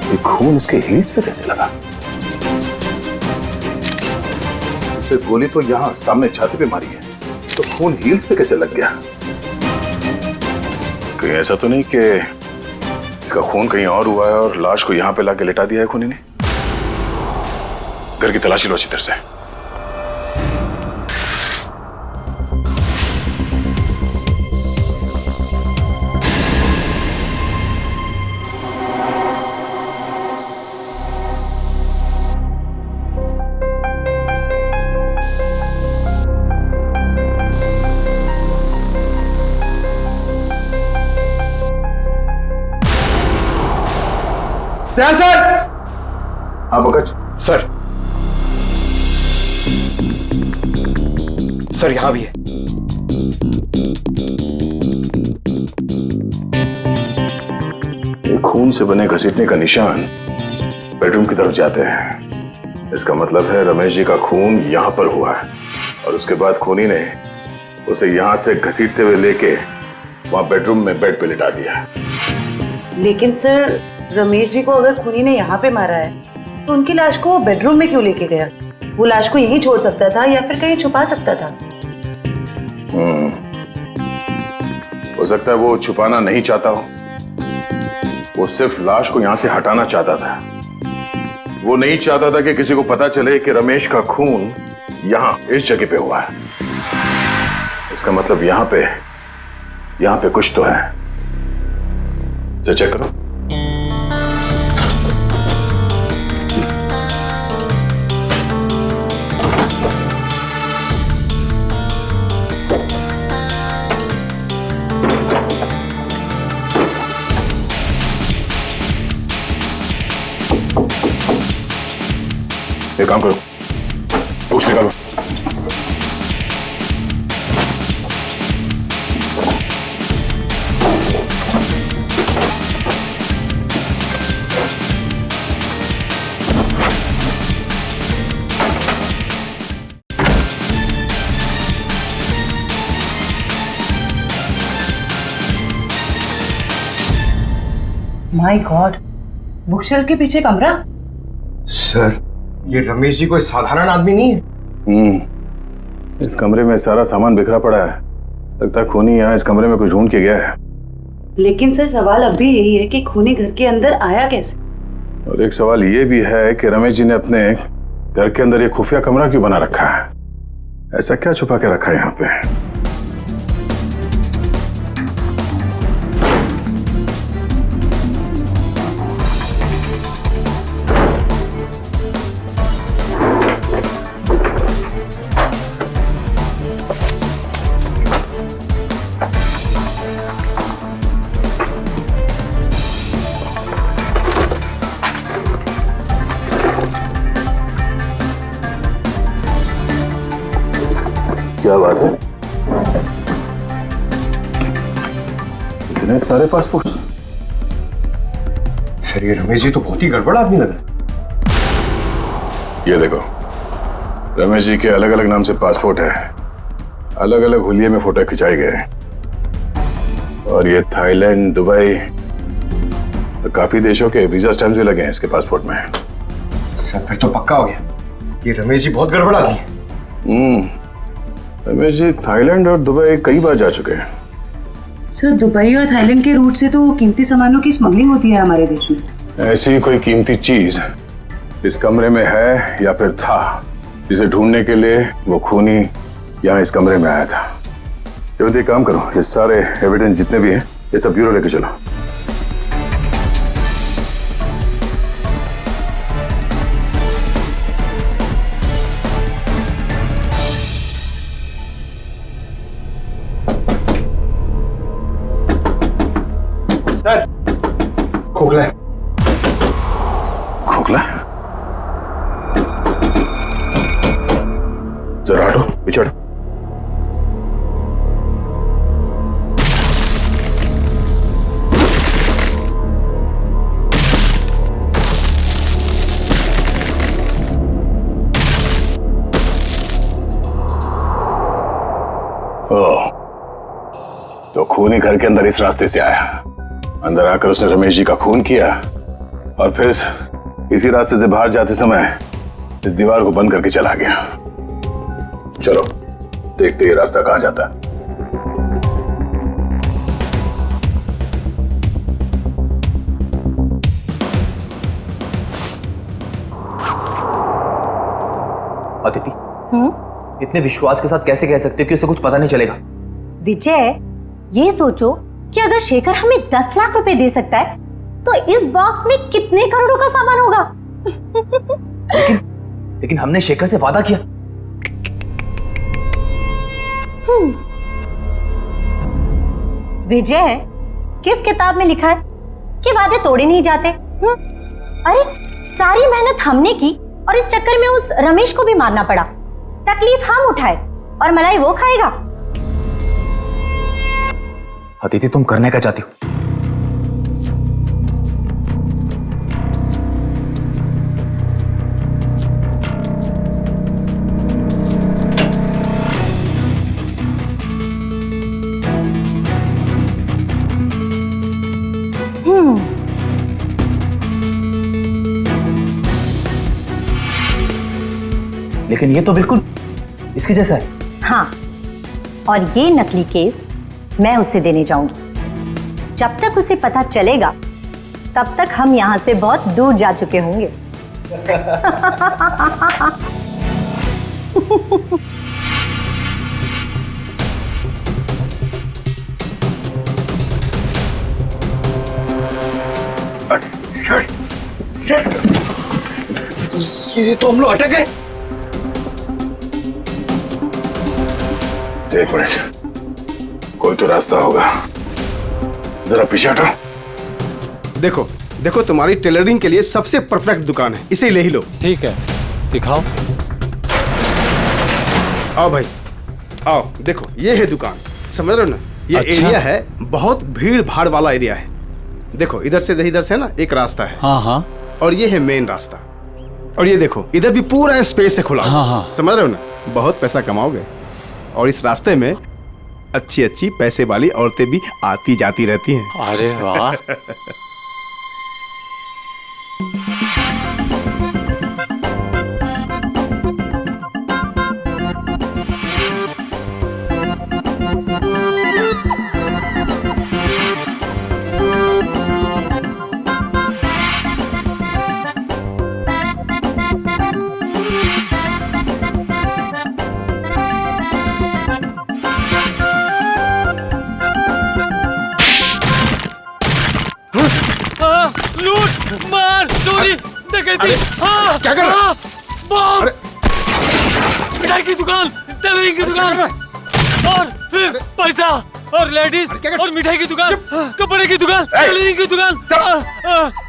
ये खून इसके हील्स पे कैसे लगा? उसे गोली तो यहां सामने छाती पे मारी है, तो खून हील्स पे कैसे लग गया? कहीं ऐसा तो नहीं कि इसका खून कहीं और हुआ है और लाश को यहां पे लाके लिटा दिया है खूनी ने? घर की तलाशी लो अच्छी तरह से। सर। हाँ पंकज। सर यहां भी है। ये खून से बने घसीटने का निशान बेडरूम की तरफ जाते हैं। इसका मतलब है रमेश जी का खून यहां पर हुआ है और उसके बाद खूनी ने उसे यहां से घसीटते हुए लेके वहां बेडरूम में बेड पे लिटा दिया। लेकिन सर, रमेश जी को अगर खूनी ने यहाँ पे मारा है तो उनकी लाश को वो बेडरूम में क्यों लेके गया? वो लाश को यहीं छोड़ सकता था या फिर कहीं छुपा सकता था। हो सकता है वो छुपाना नहीं चाहता हो, वो सिर्फ लाश को यहां से हटाना चाहता था। वो नहीं चाहता था कि किसी को पता चले कि रमेश का खून यहां इस जगह पे हुआ है। इसका मतलब यहां पे कुछ तो है। इसे चेक करो। एक काम करो, बॉक्स निकालो। माय गॉड, बुकशेल्फ के पीछे कमरा। सर, ये रमेश जी कोई साधारण आदमी नहीं है। इस कमरे में सारा सामान बिखरा पड़ा है। लगता है खूनी यहाँ इस कमरे में कुछ ढूंढ के गया है। लेकिन सर, सवाल अब भी यही है कि खूनी घर के अंदर आया कैसे? और एक सवाल ये भी है कि रमेश जी ने अपने घर के अंदर ये खुफिया कमरा क्यों बना रखा है? ऐसा क्या छुपा के रखा है यहाँ पे? क्या बात है, इतने सारे पासपोर्ट? सर, ये रमेश जी तो बहुत ही गड़बड़ आदमी लग रहा है। ये देखो, रमेश जी के अलग अलग नाम से पासपोर्ट है, अलग अलग हुलिये में फोटो खिंचाए गए हैं। और ये थाईलैंड, दुबई, तो काफी देशों के वीजा स्टैम्प्स भी लगे हैं इसके पासपोर्ट में। सर, फिर तो पक्का हो गया, ये रमेश जी बहुत गड़बड़ आदमी है। रमेश जी थाईलैंड और दुबई कई बार जा चुके हैं। सर, दुबई और थाईलैंड के रूट से तो कीमती सामानों की स्मगलिंग होती है हमारे देश में। ऐसी कोई कीमती चीज इस कमरे में है या फिर था, जिसे ढूंढने के लिए वो खूनी यहाँ इस कमरे में आया था। तो एक काम करो, ये सारे एविडेंस जितने भी हैं ये सब ब्यूरो लेके चलो। सर, खोखला है। खोखला? जरा हटो, पीछे हटो। ओह, तो खूनी घर के अंदर इस रास्ते से आया। अंदर आकर उसने रमेश जी का खून किया और फिर इसी रास्ते से बाहर जाते समय इस दीवार को बंद करके चला गया। चलो देखते ये रास्ता कहां जाता है। अदिति, इतने विश्वास के साथ कैसे कह सकते हो कि उसे कुछ पता नहीं चलेगा? विजय, ये सोचो कि अगर शेखर हमें 10 लाख रुपए दे सकता है तो इस बॉक्स में कितने करोड़ों का सामान होगा। लेकिन हमने शेखर से वादा किया। विजय, किस किताब में लिखा है कि वादे तोड़े नहीं जाते? अरे सारी मेहनत हमने की और इस चक्कर में उस रमेश को भी मारना पड़ा। तकलीफ हम उठाए और मलाई वो खाएगा। अदिति, तुम करने क्या चाहती हो? लेकिन ये तो बिल्कुल इसके जैसा है। हाँ, और ये नकली केस मैं उसे देने जाऊंगी। जब तक उसे पता चलेगा तब तक हम यहां से बहुत दूर जा चुके होंगे। ये तो हम लोग अटक गए। एक मिनट, कोई तो रास्ता होगा। जरा पीछे हटो। देखो देखो, तुम्हारी टेलरिंग के लिए सबसे परफेक्ट दुकान है, इसे ले ही लो। ठीक है, दिखाओ। आओ भाई, आओ। देखो ये है दुकान, समझ रहे हो ना? ये अच्छा। एरिया है, बहुत भीड़ भाड़ वाला एरिया है। देखो इधर से ना एक रास्ता है। हाँ हाँ और ये है मेन रास्ता। और ये देखो इधर भी पूरा स्पेस है खुला। हाँ, हाँ। समझ रहे हो ना? बहुत पैसा कमाओगे। और इस रास्ते में अच्छी अच्छी पैसे वाली औरतें भी आती जाती रहती हैं। अरे वाह। लूट मार चोरी डकैती। क्या कर रहा है? बम, अरे मिठाई की दुकान, टेलरिंग की दुकान, और फिर पैसा और लेडीज क्या कर- और मिठाई की दुकान, कपड़े की दुकान, टेलरिंग की दुकान।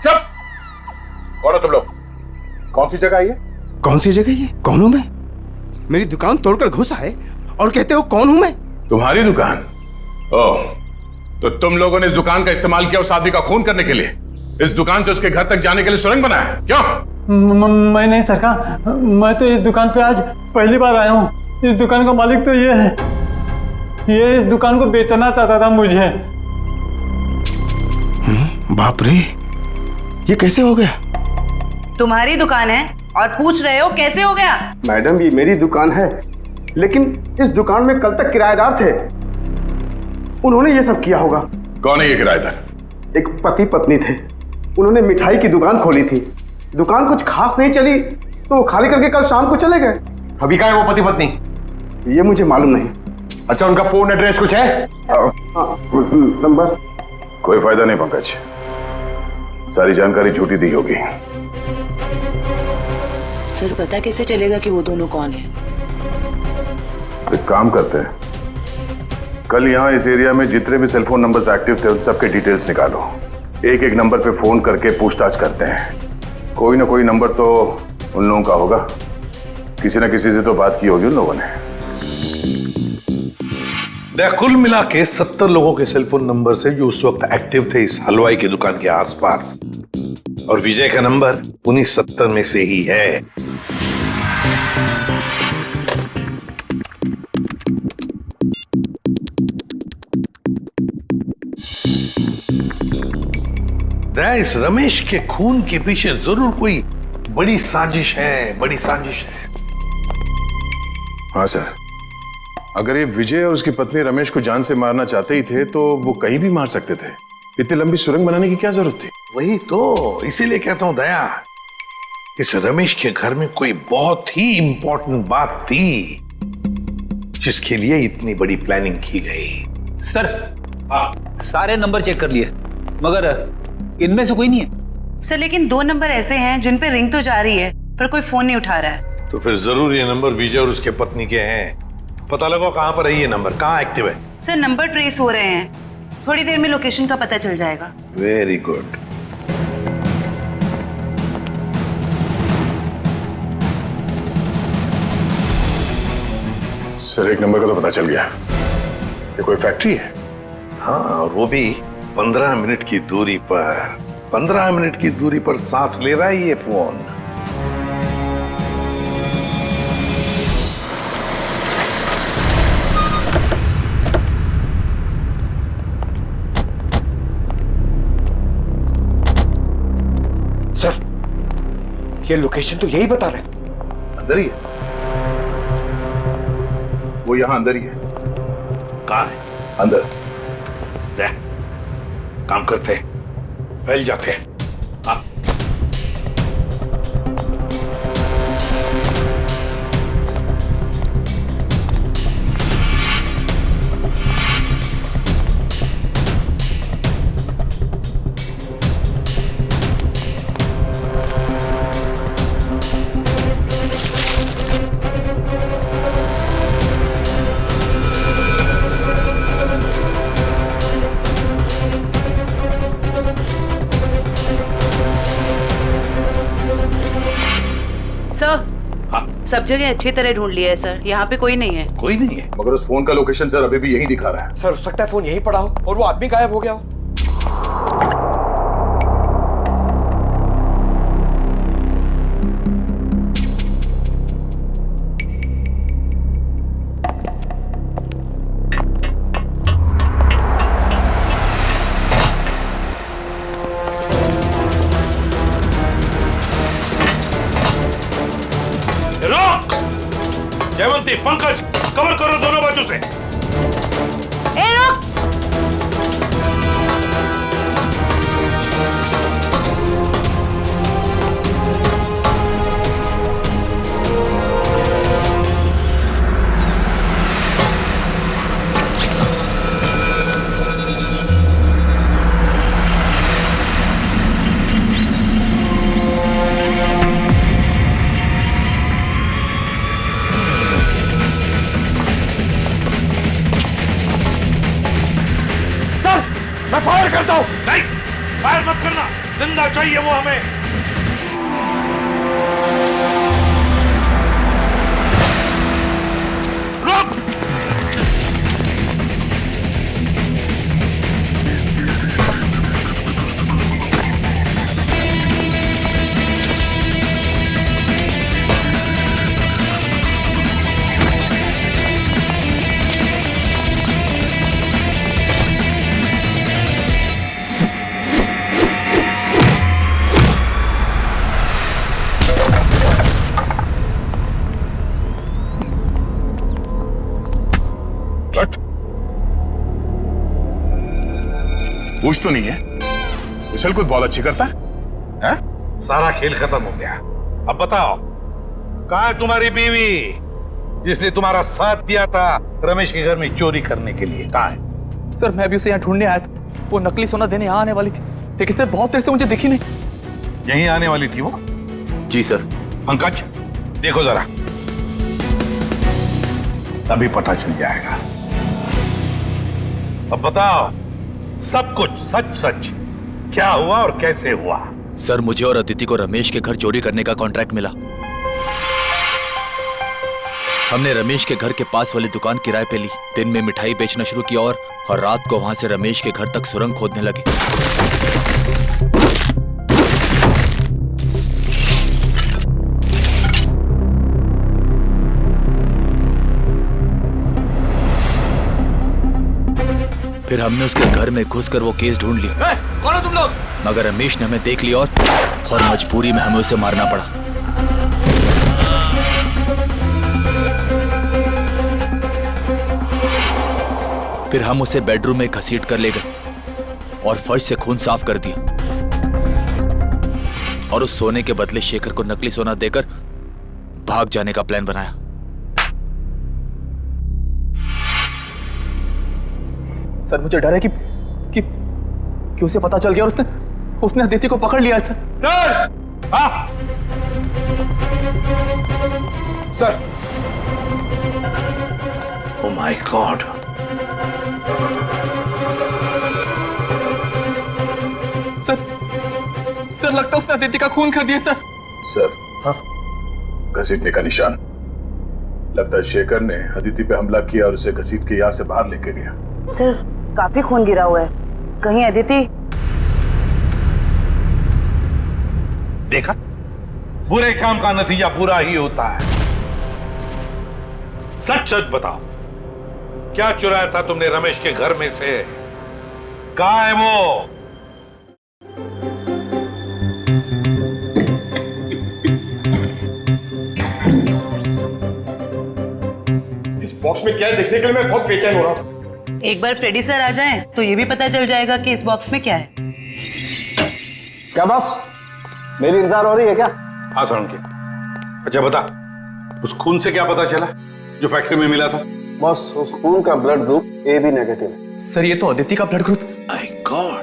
चुप। कौन हो तुम लोग? कौन सी जगह है ये? कौन सी जगह ये? कौन हूं मैं? मेरी दुकान तोड़कर घुसा है और कहते हो कौन हूं मैं? तुम्हारी दुकान? ओह, तो तुम लोगों ने इस दुकान का इस्तेमाल किया उस आदमी का खून करने के लिए? इस दुकान से उसके घर तक जाने के लिए सुरंग बनाया? क्यों? मैं नहीं सरकार, मैं तो इस दुकान पे आज पहली बार आया हूँ। इस दुकान का मालिक तो ये है। ये इस दुकान को बेचना चाहता था मुझे। बाप रे, ये कैसे हो गया? तुम्हारी दुकान है और पूछ रहे हो कैसे हो गया? मैडम ये मेरी दुकान है, लेकिन इस दुकान में कल तक किराएदार थे। उन्होंने ये सब किया होगा। कौन है ये किराएदार? एक पति पत्नी थे, उन्होंने मिठाई की दुकान खोली थी। दुकान कुछ खास नहीं चली तो वो खाली करके कल शाम को चले गए। अभी कहाँ है वो पति पत्नी? ये मुझे मालूम नहीं। अच्छा, उनका फोन एड्रेस कुछ है? नंबर? कोई फायदा नहीं पंकज, सारी जानकारी झूठी दी होगी। सर पता कैसे चलेगा कि वो दोनों कौन है? एक काम करते हैं, कल यहाँ इस एरिया में जितने भी सेलफोन नंबर्स एक्टिव थे उन सबके डिटेल्स निकालो। एक एक नंबर पे फोन करके पूछताछ करते हैं। कोई ना कोई नंबर तो उन लोगों का होगा। किसी ना किसी से तो बात की होगी उन लोगों ने। कुल मिला के 70 लोगों के सेलफोन नंबर से जो उस वक्त एक्टिव थे इस हलवाई की दुकान के आसपास, और विजय का नंबर उन्हीं 70 में से ही है। दया, इस रमेश के खून के पीछे जरूर कोई बड़ी साजिश है, बड़ी साजिश है। हाँ सर, अगर ये विजय और उसकी पत्नी रमेश को जान से मारना चाहते ही थे तो वो कहीं भी मार सकते थे। इतनी लंबी सुरंग बनाने की क्या जरूरत थी? वही तो, इसीलिए कहता हूं दया, इस रमेश के घर में कोई बहुत ही इंपॉर्टेंट बात थी जिसके लिए इतनी बड़ी प्लानिंग की गई। सर, सारे नंबर चेक कर लिए मगर इनमें से कोई नहीं है। सर लेकिन 2 नंबर ऐसे हैं जिन पे रिंग तो जा रही है पर कोई फोन नहीं उठा रहा है। तो फिर जरूर ये नंबर विजय और उसके पत्नी के हैं। पता लगाओ कहां पर है ये नंबर, कहां एक्टिव है। सर नंबर ट्रेस हो रहे हैं, थोड़ी देर में लोकेशन का पता चल जाएगा। Very good. सर एक नंबर का तो पता चल गया, ये कोई फैक्ट्री है। हाँ, और वो भी 15 मिनट की दूरी पर। 15 मिनट की दूरी पर सांस ले रहा है ये फोन। सर ये लोकेशन तो यही बता रहा है। अंदर ही है, वो यहां अंदर ही है। कहाँ है? अंदर। दे, काम करते हैं, फैल जाते हैं। हाँ। सर सब जगह अच्छी तरह ढूंढ लिया है सर, यहाँ पे कोई नहीं है। कोई नहीं है? मगर उस फोन का लोकेशन सर अभी भी यही दिखा रहा है। सर हो सकता है फोन यहीं पड़ा हो और वो आदमी गायब हो गया हो। रोक! जयवंती, पंकज, कवर करो दोनों बाजू से। ए रुक! मैं फायर करता हूं। नहीं, फायर मत करना, जिंदा चाहिए वो हमें। रोक! पूछ तो नहीं है, विशल कुछ बहुत अच्छी करता है? सारा खेल खत्म हो गया। अब बताओ, कहाँ है तुम्हारी बीवी जिसने तुम्हारा साथ दिया था रमेश के घर में चोरी करने के लिए? कहाँ है? सर मैं भी उसे यहाँ ढूंढने आया था, वो नकली सोना देने यहाँ आने वाली थी, लेकिन सर बहुत देर से मुझे दिखी नहीं। यहीं आने वाली थी वो? जी सर। पंकज देखो जरा, तभी पता चल जाएगा। अब बताओ सब कुछ सच सच, क्या हुआ और कैसे हुआ? सर मुझे और अदिति को रमेश के घर चोरी करने का कॉन्ट्रैक्ट मिला। हमने रमेश के घर के पास वाली दुकान किराए पे ली, दिन में मिठाई बेचना शुरू किया और रात को वहां से रमेश के घर तक सुरंग खोदने लगे। फिर फिर हमने उसके घर में घुसकर वो केस ढूंढ लिया। कौन हो तुम लोग? मगर रमेश ने हमें देख लिया और मजबूरी में हमें उसे मारना पड़ा। फिर हम उसे बेडरूम में घसीट कर ले गए और फर्श से खून साफ कर दिया और उस सोने के बदले शेखर को नकली सोना देकर भाग जाने का प्लान बनाया। सर मुझे डर है कि उसे पता चल गया और उसने अदिति को पकड़ लिया सर। सर! हाँ! Sir! Oh my God! Sir लगता है उसने अदिति का खून कर दिया सर। सर, हाँ, घसीटने का निशान। लगता है शेखर ने अदिति पे हमला किया और उसे घसीट के यहाँ से बाहर लेके गया। सर काफी खून गिरा हुआ है, कहीं अदिति। देखा, बुरे काम का नतीजा बुरा ही होता है। सच सच बताओ, क्या चुराया था तुमने रमेश के घर में से? कहाँ है वो? इस बॉक्स में क्या है देखने के लिए मैं बहुत बेचैन हो रहा हूँ। एक बार फ्रेडी सर आ जाएं तो ये भी पता चल जाएगा कि इस बॉक्स में क्या है। क्या बॉस, मेरी इंतजार हो रही है क्या? हाँ सर। अच्छा बता, उस खून से क्या पता चला जो फैक्ट्री में मिला था? बॉस, उस खून का ब्लड ग्रुप AB नेगेटिव है। सर ये तो अदिति का ब्लड ग्रुप। माय गॉड,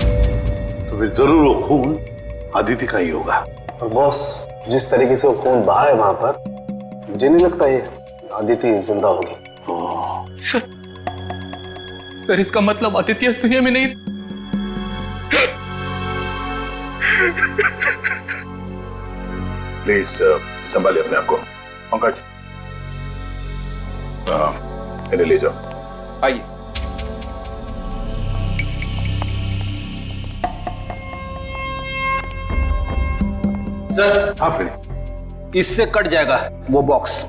तो फिर जरूर वो खून अदिति का ही होगा। और बॉस, जिस तरीके से वो खून बहा है वहां पर, मुझे नहीं लगता ये अदिति जिंदा होगी। सर इसका मतलब अदिति इस दुनिया में नहीं। प्लीज संभालिए अपने आप को। पंकज, इन्हें ले जाओ। आइए। सर, हाँ फ्रेडी, इससे कट जाएगा वो बॉक्स।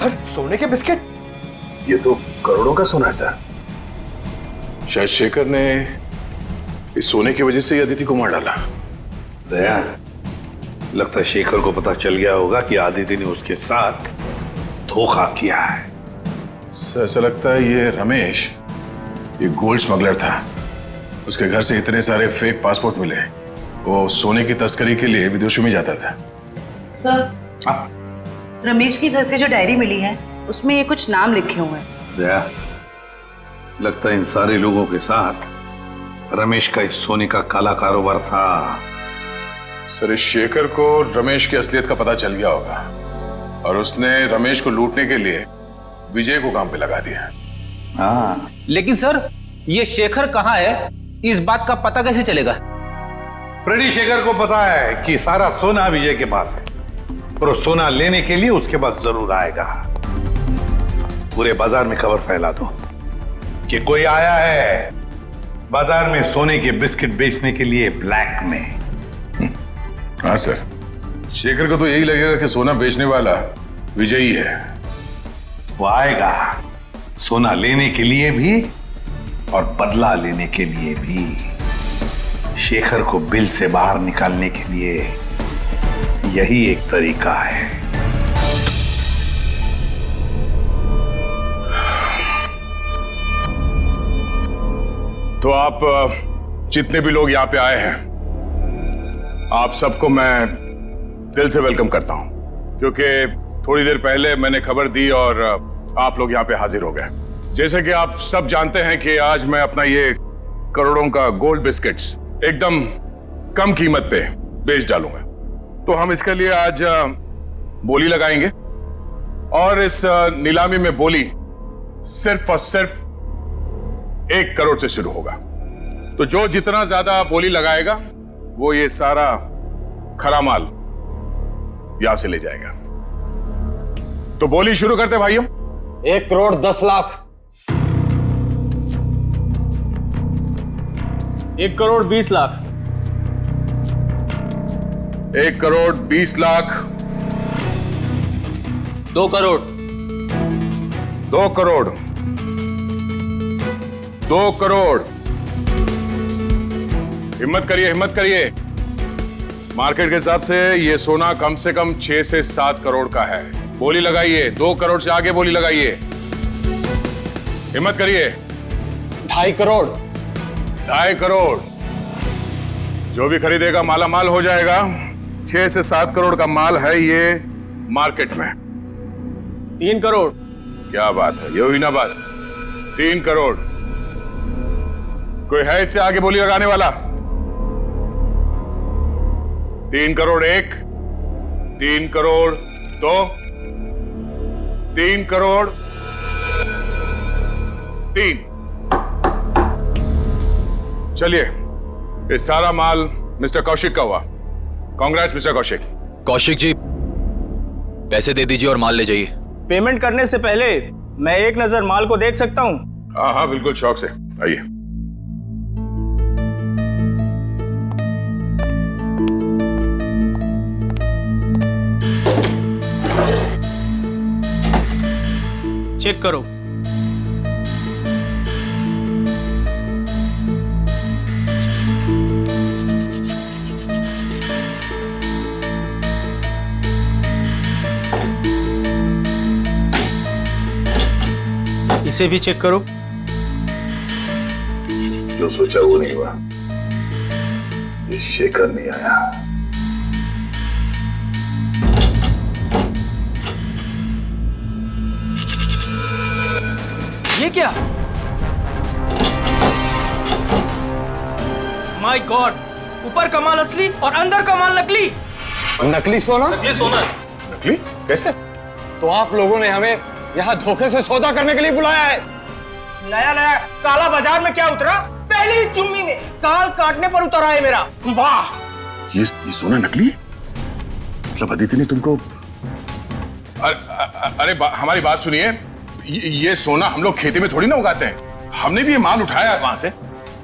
सर, सोने के बिस्किट? ये तो करोड़ों का सोना है सर। शायद शेखर ने इस सोने की वजह से ही अदिति को मार डाला। दया, लगता है शेखर को पता चल गया होगा कि आदिति ने उसके साथ धोखा किया है। सर ऐसा लगता है ये रमेश ये गोल्ड स्मगलर था। उसके घर से इतने सारे फेक पासपोर्ट मिले। वो सोने की तस्करी के लिए विदेशों में जाता था। सर, रमेश के घर से जो डायरी मिली है उसमें ये कुछ नाम लिखे हुए हैं। दया, लगता है इन सारे लोगों के साथ रमेश का इस सोने का काला कारोबार था। सर इस शेखर को रमेश की असलियत का पता चल गया होगा और उसने रमेश को लूटने के लिए विजय को काम पे लगा दिया। हाँ, लेकिन सर ये शेखर कहाँ है, इस बात का पता कैसे चलेगा? फ्रेडी, शेखर को पता है कि सारा सोना विजय के पास है और वो सोना लेने के लिए उसके पास जरूर आएगा। पूरे बाजार में खबर फैला दो कि कोई आया है बाजार में सोने के बिस्किट बेचने के लिए ब्लैक में। हाँ सर, शेखर को तो यही लगेगा कि सोना बेचने वाला विजय ही है। वो आएगा सोना लेने के लिए भी और बदला लेने के लिए भी। शेखर को बिल से बाहर निकालने के लिए यही एक तरीका है। तो आप जितने भी लोग यहाँ पे आए हैं, आप सबको मैं दिल से वेलकम करता हूं, क्योंकि थोड़ी देर पहले मैंने खबर दी और आप लोग यहाँ पे हाजिर हो गए। जैसे कि आप सब जानते हैं कि आज मैं अपना ये करोड़ों का गोल्ड बिस्किट्स एकदम कम कीमत पे बेच डालूंगा। तो हम इसके लिए आज बोली लगाएंगे और इस नीलामी में बोली सिर्फ और सिर्फ 1 करोड़ से शुरू होगा। तो जो जितना ज्यादा बोली लगाएगा वो ये सारा खरा माल यहां से ले जाएगा। तो बोली शुरू करते भाइयों। 1 करोड़ 10 लाख। 1 करोड़ 20 लाख। 1 करोड़ 20 लाख। 2 करोड़। 2 करोड़। 2 करोड़। हिम्मत करिए, हिम्मत करिए। मार्केट के हिसाब से ये सोना कम से कम 6 से 7 करोड़ का है। बोली लगाइए, 2 करोड़ से आगे बोली लगाइए। हिम्मत करिए। 2.5 करोड़। 2.5 करोड़। जो भी खरीदेगा माला माल हो जाएगा। 6 से 7 करोड़ का माल है ये मार्केट में। 3 करोड़। क्या बात है, ये हुई ना बात। 3 करोड़। कोई है इससे आगे बोली लगाने वाला? 3 करोड़ 1, 3 करोड़ 2, 3 करोड़ 3। चलिए, ये सारा माल मिस्टर कौशिक का हुआ। कांग्रेस मिस्टर कौशिक। कौशिक जी, पैसे दे दीजिए और माल ले जाइए। पेमेंट करने से पहले मैं एक नजर माल को देख सकता हूं? हाँ हाँ बिल्कुल, शौक से आइए। चेक करो। इसे भी चेक करो। जो सोचा वो नहीं हुआ। ये शेखर नहीं आया। ये क्या? माय गॉड, ऊपर का माल असली और अंदर का माल नकली। नकली सोना? नकली सोना। नकली? कैसे? तो आप लोगों ने हमें यहाँ धोखे से सौदा करने के लिए बुलाया है? नया नया काला बाजार में क्या उतरा? पहली ही चुम्मी में काल काटने पर उतर आए मेरा। वाह! ये सोना नकली है? मतलब अदिति ने तुमको? अरे हमारी बात सुनिए। ये सोना हम लोग खेती में थोड़ी ना उगाते हैं। हमने भी ये माल उठाया है वहां से।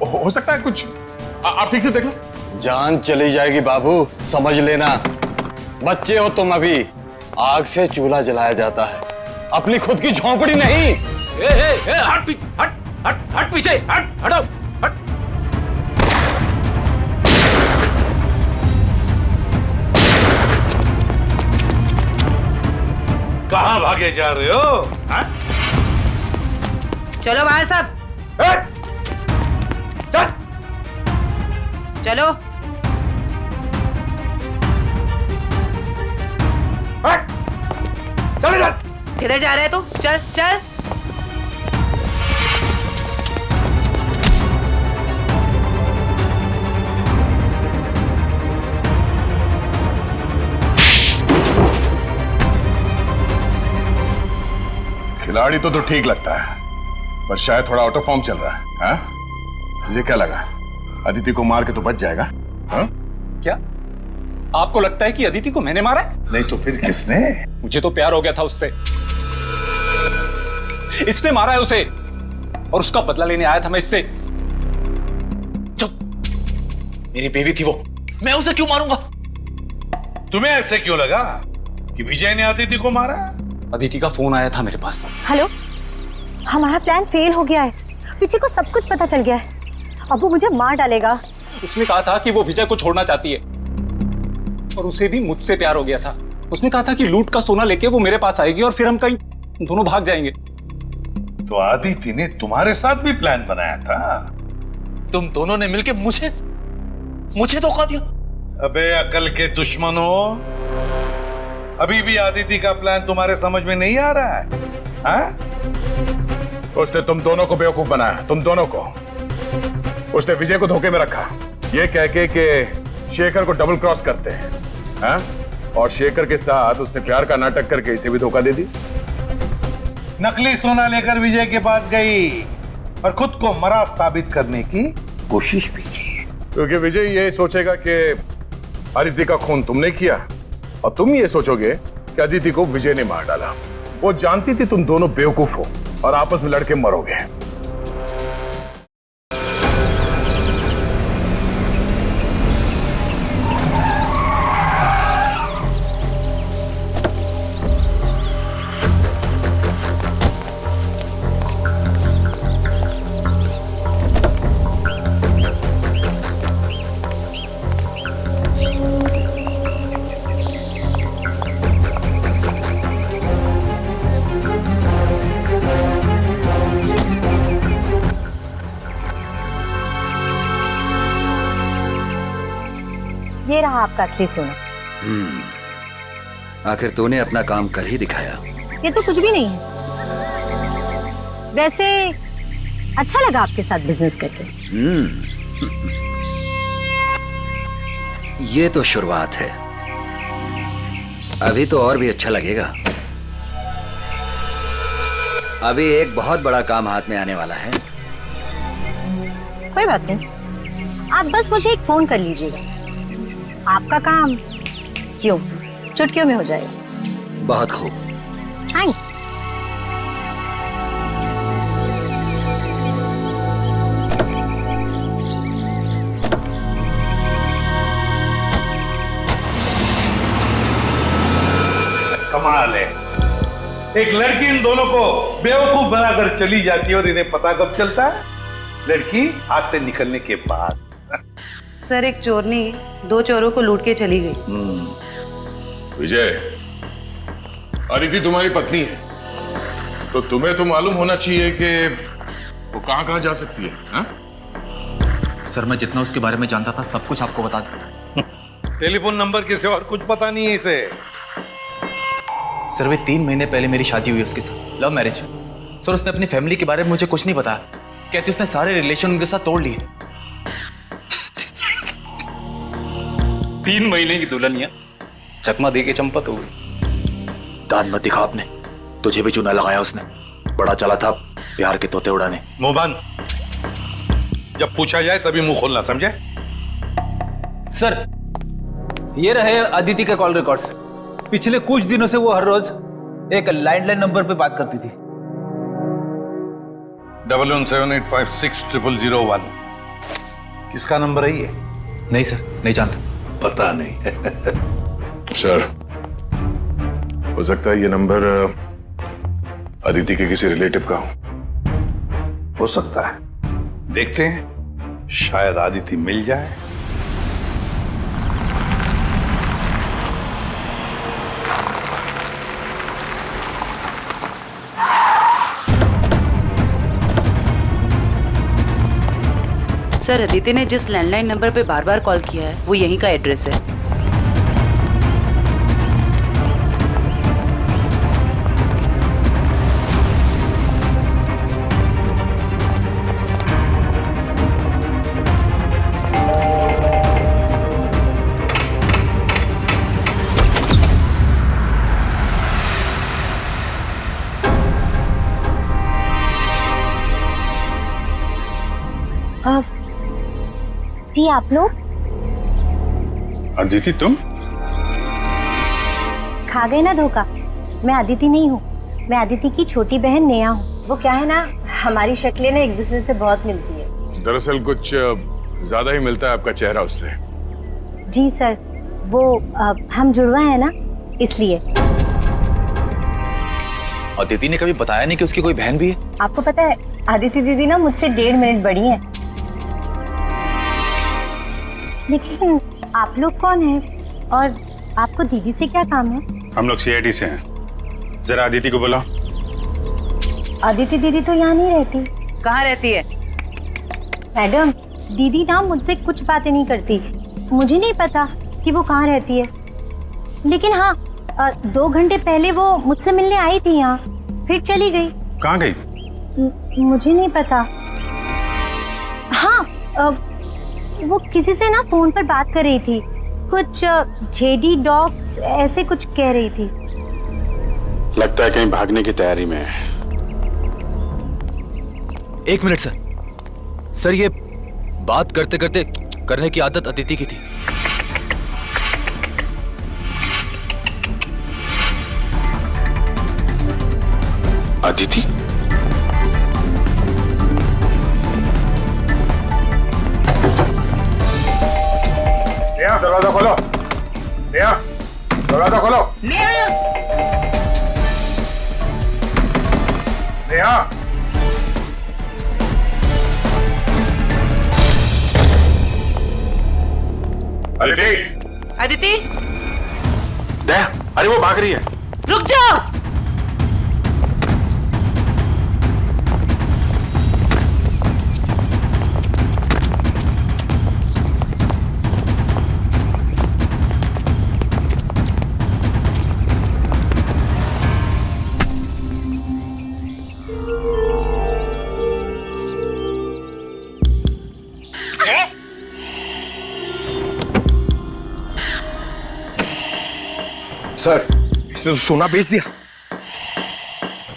हो सकता है कुछ। आप ठीक से देख लो। जान चली जाएगी बाबू, समझ लेना। बच्चे हो तुम अभी। आग से चूल्हा जलाया जाता है, अपनी खुद की झोंपड़ी नहीं। हट पीछे, हटो, हट। कहां भागे जा रहे हो? हा? चलो बाहर सब। चल। चलो। चले जा। किधर जा रहे है तू? चल चल। खिलाड़ी तो ठीक लगता है, पर शायद थोड़ा आउट ऑफ फॉर्म चल रहा है। हाँ? मुझे क्या लगा, अदिति को मार के तो बच जाएगा। हाँ? क्या आपको लगता है कि अदिति को मैंने मारा है? नहीं तो फिर किसने? मुझे तो प्यार हो गया था उससे। इसने मारा है उसे और उसका बदला लेने आया था मैं इससे। चुप, मेरी बेबी थी वो, मैं उसे क्यों मारूंगा? तुम्हें ऐसे क्यों लगा कि विजय ने अदिति को मारा? अदिति का फोन आया था मेरे पास। हेलो, हमारा प्लान फेल हो गया है। विजय को सब कुछ पता चल गया है। अब वो मुझे मार डालेगा। उसने कहा था कि वो विजय को छोड़ना चाहती है और उसे भी मुझसे प्यार हो गया था। उसने कहा था कि लूट का सोना लेके वो मेरे पास आएगी और फिर हम कहीं दोनों भाग जाएंगे। तो अदिति ने तुम्हारे साथ भी प्लान बनाया था? तुम दोनों ने मिलकर मुझे धोखा दिया। अबे अकल के दुश्मनों, अभी भी अदिति का प्लान तुम्हारे समझ में नहीं आ रहा है? हाँ? उसने तुम दोनों को बेवकूफ बनाया, तुम दोनों को। उसने विजय को धोखे में रखा, ये कह के कि शेखर को डबल क्रॉस करते हैं। हाँ? और शेखर के साथ उसने प्यार का नाटक करके इसे भी धोखा दे दी। नकली सोना लेकर विजय के पास गई और खुद को मरा साबित करने की कोशिश भी की, क्योंकि विजय ये सोचेगा कि अदिति का खून तुमने किया और तुम ये सोचोगे कि अदिति को विजय ने मार डाला। वो जानती थी तुम दोनों बेवकूफ हो और आपस में लड़के मरोगे। ये रहा आपका असली सोना। आखिर तूने अपना काम कर ही दिखाया। ये तो कुछ भी नहीं है। वैसे अच्छा लगा आपके साथ बिजनेस करके। ये तो शुरुआत है, अभी तो और भी अच्छा लगेगा। अभी एक बहुत बड़ा काम हाथ में आने वाला है। कोई बात नहीं, आप बस मुझे एक फोन कर लीजिएगा, आपका काम क्यों चुटकियों में हो जाएगा। बहुत खूब। थैंक्स। कमाल है, एक लड़की इन दोनों को बेवकूफ बनाकर चली जाती है और इन्हें पता कब चलता है? लड़की हाथ से निकलने के बाद। सर, एक चोरनी 2 चोरों को लूट के चली गई। विजय, अदिति तुम्हारी पत्नी है, तो तुम्हें तो मालूम होना चाहिए कि वो कहां जा सकती है। हा? सर, मैं जितना उसके बारे में जानता था सब कुछ आपको बता दूं। टेलीफोन नंबर के सिवा और कुछ पता नहीं है इसे। सर, वे 3 महीने पहले मेरी शादी हुई उसके साथ, लव मैरिज। सर, उसने अपनी फैमिली के बारे में मुझे कुछ नहीं बताया। कहती उसने सारे रिलेशन उनके साथ तोड़ लिए। 3 महीने की दुल्हनिया चकमा दे के चंपत हो गई। दान मत दिखा आपने, तुझे भी चूना लगाया उसने। बड़ा चला था प्यार के तोते उड़ाने। मुंह बंद, जब पूछा जाए तभी मुंह खोलना, समझे? सर, ये रहे अदिति के कॉल रिकॉर्ड्स। पिछले कुछ दिनों से वो हर रोज एक लैंडलाइन नंबर पे बात करती थी। 1178560001। किसका नंबर है ये? नहीं सर, नहीं जानता। पता नहीं। सर, हो सकता है ये नंबर अदिति के किसी रिलेटिव का हो सकता है, देखते हैं, शायद अदिति मिल जाए। सर, अदिति ने जिस लैंडलाइन नंबर पे बार बार कॉल किया है वो यहीं का एड्रेस है। जी आप लोग? अदिति, तुम खा गए ना धोखा। मैं अदिति नहीं हूँ, मैं अदिति की छोटी बहन नेहा हूँ। वो क्या है ना, हमारी शक्लें ना एक दूसरे से बहुत मिलती है। दरअसल कुछ ज्यादा ही मिलता है आपका चेहरा उससे। जी सर, वो हम जुड़वा है ना, इसलिए। अदिति ने कभी बताया नहीं कि उसकी कोई बहन भी है? आपको पता है, अदिति दीदी ना मुझसे 1.5 मिनट बड़ी है। लेकिन आप लोग कौन हैं और आपको दीदी से क्या काम है? हम लोग CID से हैं, जरा अदिति को बुलाओ। अदिति दीदी तो यहाँ नहीं रहती। कहाँ रहती है? मैडम, दीदी ना मुझसे कुछ बातें नहीं करती। मुझे नहीं पता कि वो कहाँ रहती है, लेकिन हाँ 2 घंटे पहले वो मुझसे मिलने आई थी यहाँ, फिर चली गई। कहाँ गई? मुझे नहीं पता। हाँ, वो किसी से ना फोन पर बात कर रही थी, कुछ जेडी डॉग्स ऐसे कुछ कह रही थी। लगता है कहीं भागने की तैयारी में है। एक मिनट सर। सर ये बात करते करते करने की आदत अदिति की थी। अदिति? नेहा दरवाजा खोलो। नेहा दरवाजा खोलो। नेहा अदिति। अदिति नेहा, अरे वो भाग रही है। रुक जाओ। सर, इसने तो सोना बेच दिया।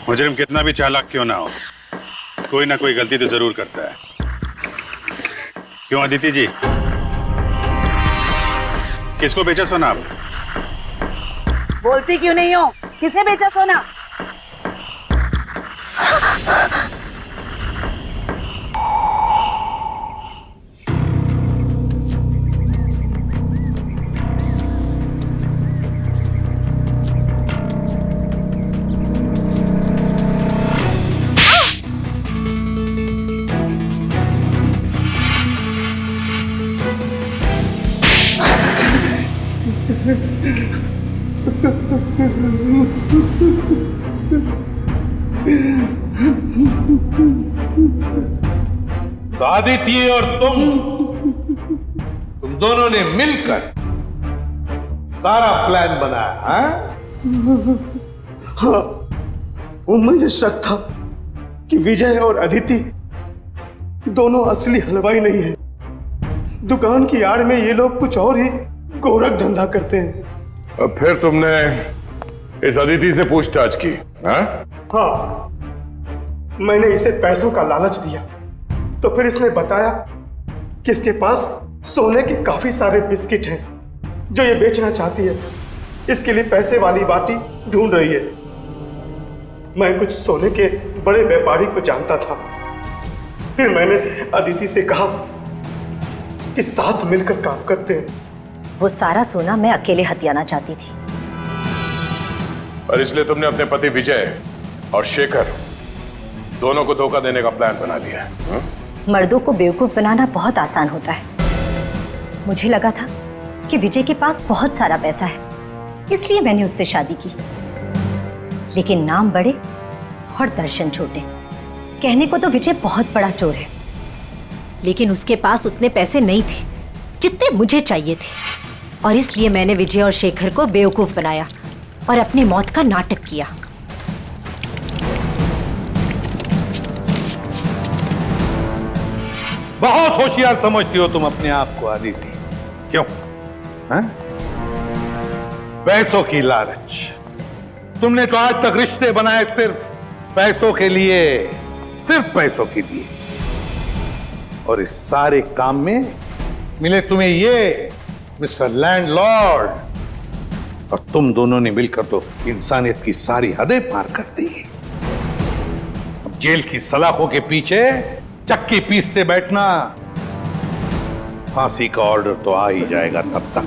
मुजरिम कितना भी चालाक क्यों ना हो, कोई ना कोई गलती तो जरूर करता है। क्यों अदिति जी, किसको बेचा सोना आप? बोलती क्यों नहीं हो? किसे बेचा सोना? अदिति और तुम दोनों ने मिलकर सारा प्लान बनाया, हाँ? हाँ, वो मुझे शक था कि विजय और अदिति दोनों असली हलवाई नहीं है। दुकान की आड़ में ये लोग कुछ और ही गोरख धंधा करते हैं। अब फिर तुमने इस अदिति से पूछताछ की? हाँ? हाँ, मैंने इसे पैसों का लालच दिया तो फिर इसने बताया कि इसके पास सोने के काफी सारे बिस्किट हैं जो ये बेचना चाहती है। इसके लिए पैसे वाली बाटी ढूंढ रही है। मैं कुछ सोने के बड़े व्यापारी को जानता था। फिर मैंने अदिति से कहा कि साथ मिलकर काम करते हैं। वो सारा सोना मैं अकेले हथियाना चाहती थी। और इसलिए तुमने अपने पति विजय और शेखर दोनों को धोखा देने का प्लान बना लिया है। मर्दों को बेवकूफ बनाना बहुत आसान होता है। मुझे लगा था कि विजय के पास बहुत सारा पैसा है, इसलिए मैंने उससे शादी की। लेकिन नाम बड़े और दर्शन छोटे। कहने को तो विजय बहुत बड़ा चोर है, लेकिन उसके पास उतने पैसे नहीं थे जितने मुझे चाहिए थे। और इसलिए मैंने विजय और शेखर को बेवकूफ बनाया और अपनी मौत का नाटक किया। बहुत होशियार समझती हो तुम अपने आप को अदिति। क्यों? हाँ? पैसों की लालच। तुमने तो आज तक रिश्ते बनाए सिर्फ पैसों के लिए, सिर्फ पैसों के लिए। और इस सारे काम में मिले तुम्हें ये मिस्टर लैंडलॉर्ड, और तुम दोनों ने मिलकर तो इंसानियत की सारी हदें पार कर दी। अब जेल की सलाखों के पीछे चक्की पीसते बैठना, फांसी का ऑर्डर तो आ ही जाएगा तब तक।